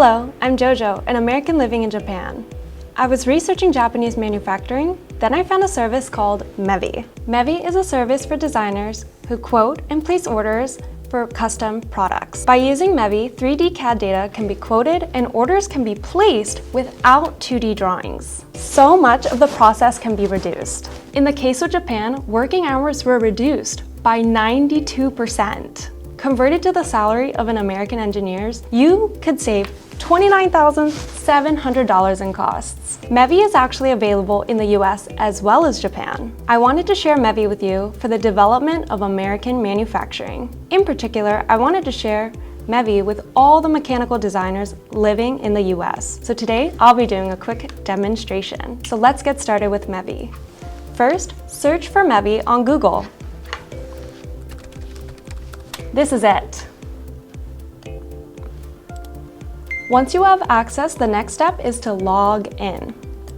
Hello, I'm Jojo, an American living in Japan. I was researching Japanese manufacturing, then I found a service called meviy. Meviy is a service for designers who quote and place orders for custom products. By using meviy, 3D CAD data can be quoted and orders can be placed without 2D drawings. So much of the process can be reduced. In the case of Japan, working hours were reduced by 92%. Converted to the salary of an American engineer, you could save $29,700 in costs. Meviy is actually available in the US as well as Japan. I wanted to share meviy with you for the development of American manufacturing. In particular, I wanted to share meviy with all the mechanical designers living in the US. So today, I'll be doing a quick demonstration. So let's get started with meviy. First, search for meviy on Google. This is it. Once you have access, the next step is to log in.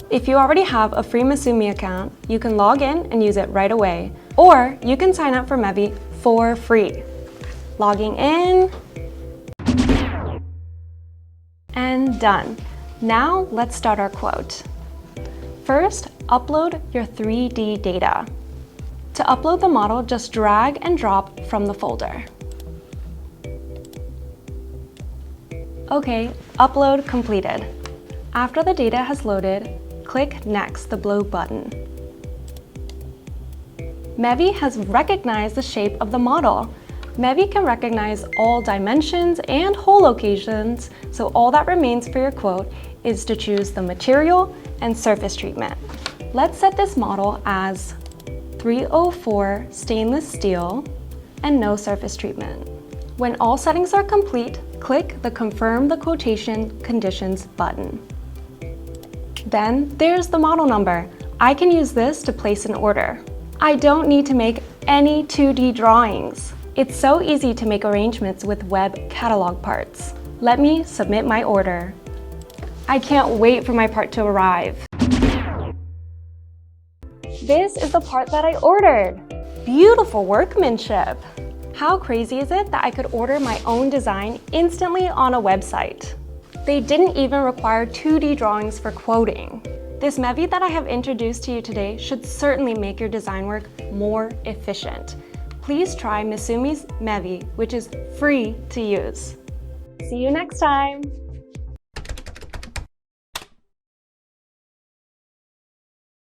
If you already have a free MISUMI account, you can log in and use it right away, or you can sign up for meviy for free. Logging in, and done. Now let's start our quote. First, upload your 3D data. To upload the model, just drag and drop from the folder. Okay, upload completed. After the data has loaded, click Next, the blue button. meviy has recognized the shape of the model. meviy can recognize all dimensions and hole locations, so all that remains for your quote is to choose the material and surface treatment. Let's set this model as 304 stainless steel and no surface treatment. When all settings are complete, click the Confirm the Quotation Conditions button. Then there's the model number. I can use this to place an order. I don't need to make any 2D drawings. It's so easy to make arrangements with web catalog parts. Let me submit my order. I can't wait for my part to arrive. This is the part that I ordered. Beautiful workmanship. How crazy is it that I could order my own design instantly on a website? They didn't even require 2D drawings for quoting. This meviy that I have introduced to you today should certainly make your design work more efficient. Please try MISUMI's meviy, which is free to use. See you next time!